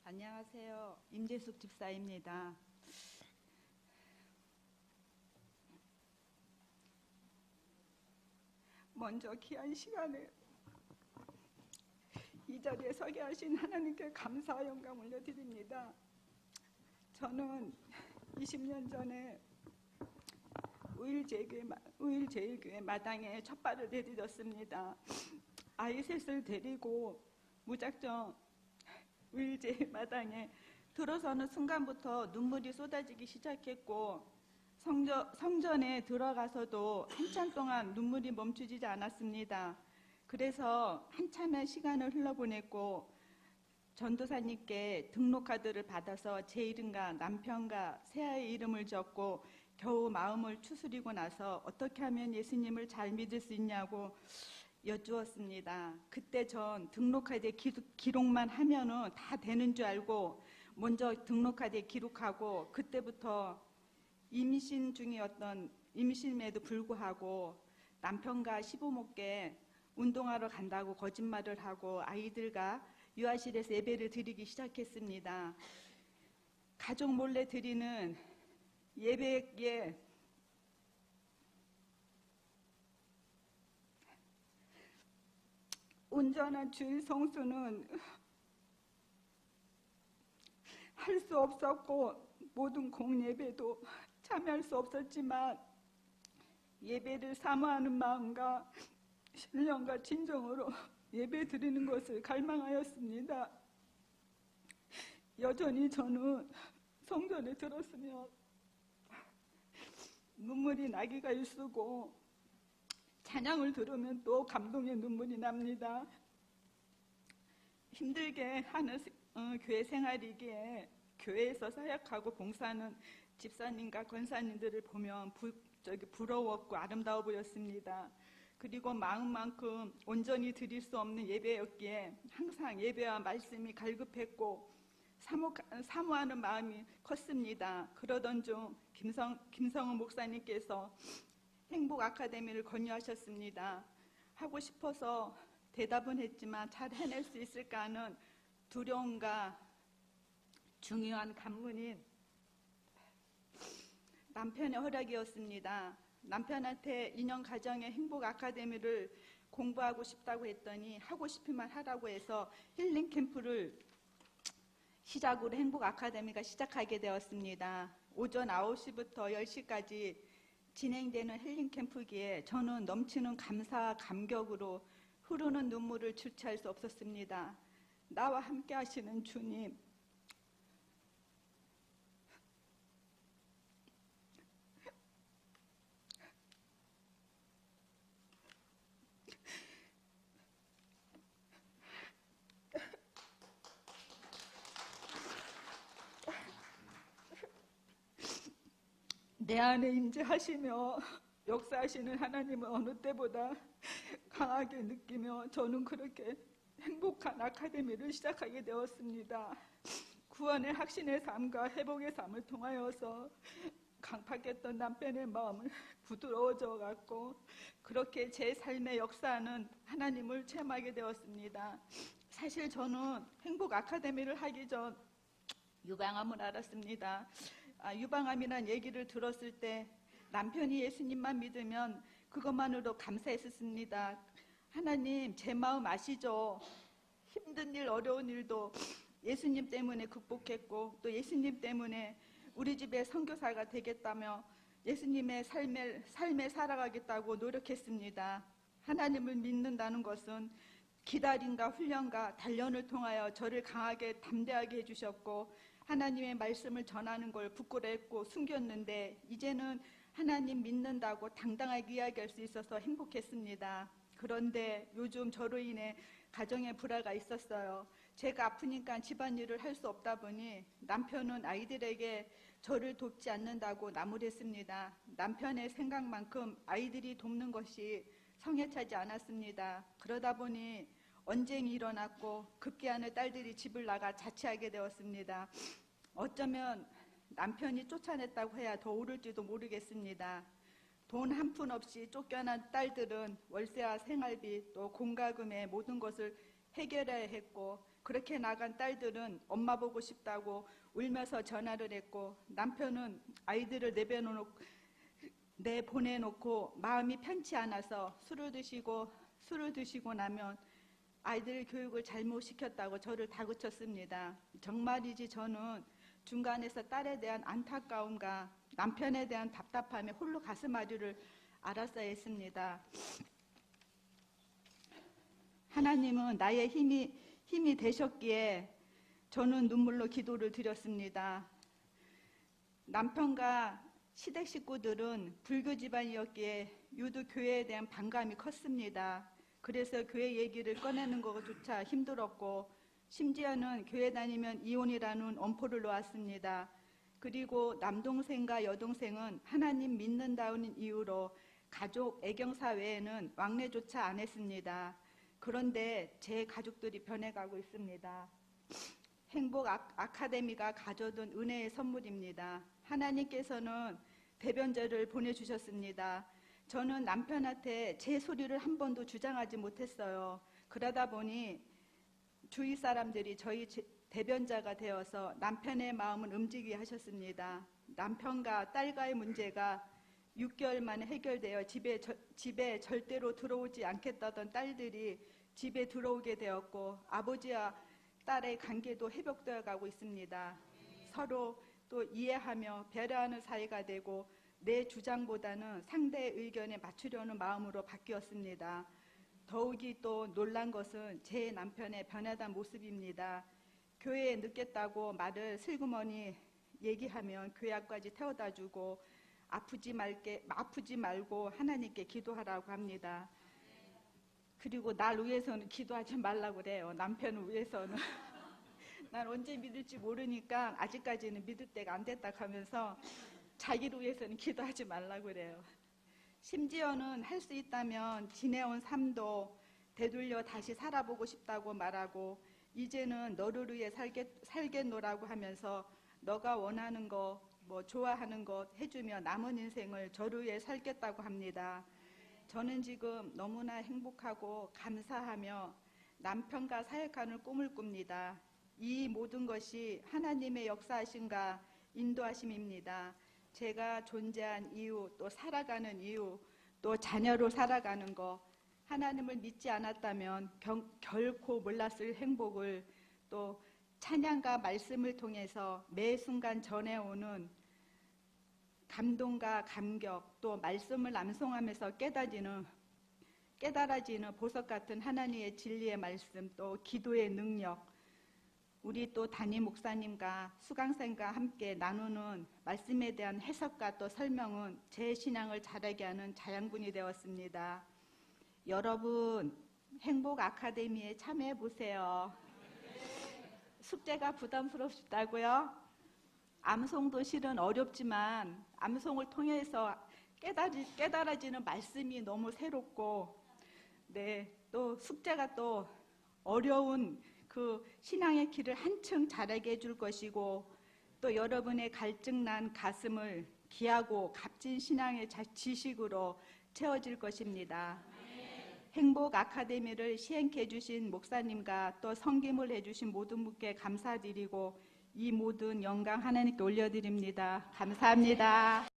안녕하세요. 임재숙 집사입니다. 먼저 귀한 시간에 이 자리에 서게 하신 하나님께 감사와 영광 올려드립니다. 저는 20년 전에 우일제일교회 마당에 첫 발을 내딛었습니다. 아이 셋을 데리고 무작정 우일제일 마당에 들어서는 순간부터 눈물이 쏟아지기 시작했고, 성전에 들어가서도 한참 동안 눈물이 멈추지 않았습니다. 그래서 한참의 시간을 흘러보냈고 전도사님께 등록카드를 받아서 제 이름과 남편과 새아이의 이름을 적고 겨우 마음을 추스리고 나서 어떻게 하면 예수님을 잘 믿을 수 있냐고 여쭈었습니다. 그때 전 등록카드에 기록만 하면은 다 되는 줄 알고 먼저 등록카드에 기록하고, 그때부터 임신임에도 불구하고 남편과 시부모께 운동하러 간다고 거짓말을 하고 아이들과 유아실에서 예배를 드리기 시작했습니다. 가족 몰래 드리는 예배에 온전한 주일 성수는 할 수 없었고 모든 공예배도 참여할 수 없었지만, 예배를 사모하는 마음과 신령과 진정으로 예배 드리는 것을 갈망하였습니다. 여전히 저는 성전에 들었으면 눈물이 나기가 일쑤고 찬양을 들으면 또 감동의 눈물이 납니다. 힘들게 하는 교회 생활이기에 교회에서 사역하고 봉사하는 집사님과 권사님들을 보면 부러웠고 아름다워 보였습니다. 그리고 마음만큼 온전히 드릴 수 없는 예배였기에 항상 예배와 말씀이 갈급했고 사모하는 마음이 컸습니다. 그러던 중 김성은 목사님께서 행복 아카데미를 권유하셨습니다. 하고 싶어서 대답은 했지만 잘 해낼 수 있을까 하는 두려움과 중요한 관문인 남편의 허락이었습니다. 남편한테 2년 가정의 행복 아카데미를 공부하고 싶다고 했더니 하고 싶으면 하라고 해서 힐링 캠프를 시작으로 행복 아카데미가 시작하게 되었습니다. 오전 9시부터 10시까지 진행되는 힐링 캠프기에 저는 넘치는 감사와 감격으로 흐르는 눈물을 주체할 수 없었습니다. 나와 함께 하시는 주님, 내 안에 임재하시며 역사하시는 하나님은 어느 때보다 강하게 느끼며 저는 그렇게 행복한 아카데미를 시작하게 되었습니다. 구원의 확신의 삶과 회복의 삶을 통하여서 강팍했던 남편의 마음을 부드러워져 갔고, 그렇게 제 삶의 역사하는 하나님을 체험하게 되었습니다. 사실 저는 행복 아카데미를 하기 전 유방암을 앓았습니다. 유방암이란 얘기를 들었을 때 남편이 예수님만 믿으면 그것만으로 감사했었습니다. 하나님, 제 마음 아시죠? 힘든 일, 어려운 일도 예수님 때문에 극복했고 또 예수님 때문에 우리 집에 선교사가 되겠다며 예수님의 삶에 살아가겠다고 노력했습니다. 하나님을 믿는다는 것은 기다림과 훈련과 단련을 통하여 저를 강하게 담대하게 해주셨고, 하나님의 말씀을 전하는 걸 부끄러워했고 숨겼는데 이제는 하나님 믿는다고 당당하게 이야기할 수 있어서 행복했습니다. 그런데 요즘 저로 인해 가정에 불화가 있었어요. 제가 아프니까 집안일을 할 수 없다 보니 남편은 아이들에게 저를 돕지 않는다고 나무랬습니다. 남편의 생각만큼 아이들이 돕는 것이 성에 차지 않았습니다. 그러다 보니 언쟁이 일어났고 급기야는 딸들이 집을 나가 자취하게 되었습니다. 어쩌면 남편이 쫓아냈다고 해야 더 옳을지도 모르겠습니다. 돈 한 푼 없이 쫓겨난 딸들은 월세와 생활비 또 공과금의 모든 것을 해결해야 했고, 그렇게 나간 딸들은 엄마 보고 싶다고 울면서 전화를 했고, 남편은 아이들을 내보내놓고 마음이 편치 않아서 술을 드시고 나면 아이들 교육을 잘못 시켰다고 저를 다그쳤습니다. 정말이지 저는 중간에서 딸에 대한 안타까움과 남편에 대한 답답함에 홀로 가슴 아리를 앓았어야 했습니다. 하나님은 나의 힘이 되셨기에 저는 눈물로 기도를 드렸습니다. 남편과 시댁 식구들은 불교 집안이었기에 유독 교회에 대한 반감이 컸습니다. 그래서 교회 얘기를 꺼내는 것조차 힘들었고, 심지어는 교회 다니면 이혼이라는 엄포를 놓았습니다. 그리고 남동생과 여동생은 하나님 믿는다는 이유로 가족 애경사 외에는 왕래조차 안 했습니다. 그런데 제 가족들이 변해가고 있습니다. 행복 아카데미가 가져둔 은혜의 선물입니다. 하나님께서는 대변자를 보내주셨습니다. 저는 남편한테 제 소리를 한 번도 주장하지 못했어요. 그러다 보니 주위 사람들이 저희 대변자가 되어서 남편의 마음을 움직이게 하셨습니다. 남편과 딸과의 문제가 6개월 만에 해결되어 집에 절대로 들어오지 않겠다던 딸들이 집에 들어오게 되었고, 아버지와 딸의 관계도 회복되어 가고 있습니다. 서로 또 이해하며 배려하는 사이가 되고, 내 주장보다는 상대의 의견에 맞추려는 마음으로 바뀌었습니다. 더욱이 또 놀란 것은 제 남편의 변화된 모습입니다. 교회에 늦겠다고 말을 슬그머니 얘기하면 교회 앞까지 태워다 주고, 아프지 말고 하나님께 기도하라고 합니다. 그리고 날 위해서는 기도하지 말라고 그래요. 남편을 위해서는. 난 언제 믿을지 모르니까 아직까지는 믿을 때가 안 됐다 하면서 자기를 위해서는 기도하지 말라고 그래요. 심지어는 할 수 있다면 지내온 삶도 되돌려 다시 살아보고 싶다고 말하고, 이제는 너를 위해 살겠노라고 하면서 너가 원하는 거, 좋아하는 것 해주며 남은 인생을 저를 위해 살겠다고 합니다. 저는 지금 너무나 행복하고 감사하며 남편과 사역하는 꿈을 꿉니다. 이 모든 것이 하나님의 역사하심과 인도하심입니다. 제가 존재한 이유, 또 살아가는 이유, 또 자녀로 살아가는 것, 하나님을 믿지 않았다면 결코 몰랐을 행복을, 또 찬양과 말씀을 통해서 매 순간 전해오는 감동과 감격, 또 말씀을 암송하면서 깨달아지는 보석 같은 하나님의 진리의 말씀, 또 기도의 능력, 우리 또 담임 목사님과 수강생과 함께 나누는 말씀에 대한 해석과 또 설명은 제 신앙을 자라게 하는 자양분이 되었습니다. 여러분, 행복 아카데미에 참여해 보세요. 숙제가 부담스럽다고요? 암송도 실은 어렵지만 암송을 통해서 깨달아지는 말씀이 너무 새롭고, 또 숙제가 또 어려운 그 신앙의 길을 한층 자라게 해줄 것이고, 또 여러분의 갈증난 가슴을 귀하고 값진 신앙의 지식으로 채워질 것입니다. 행복 아카데미를 시행해 주신 목사님과 또 섬김을 해주신 모든 분께 감사드리고, 이 모든 영광 하나님께 올려드립니다. 감사합니다.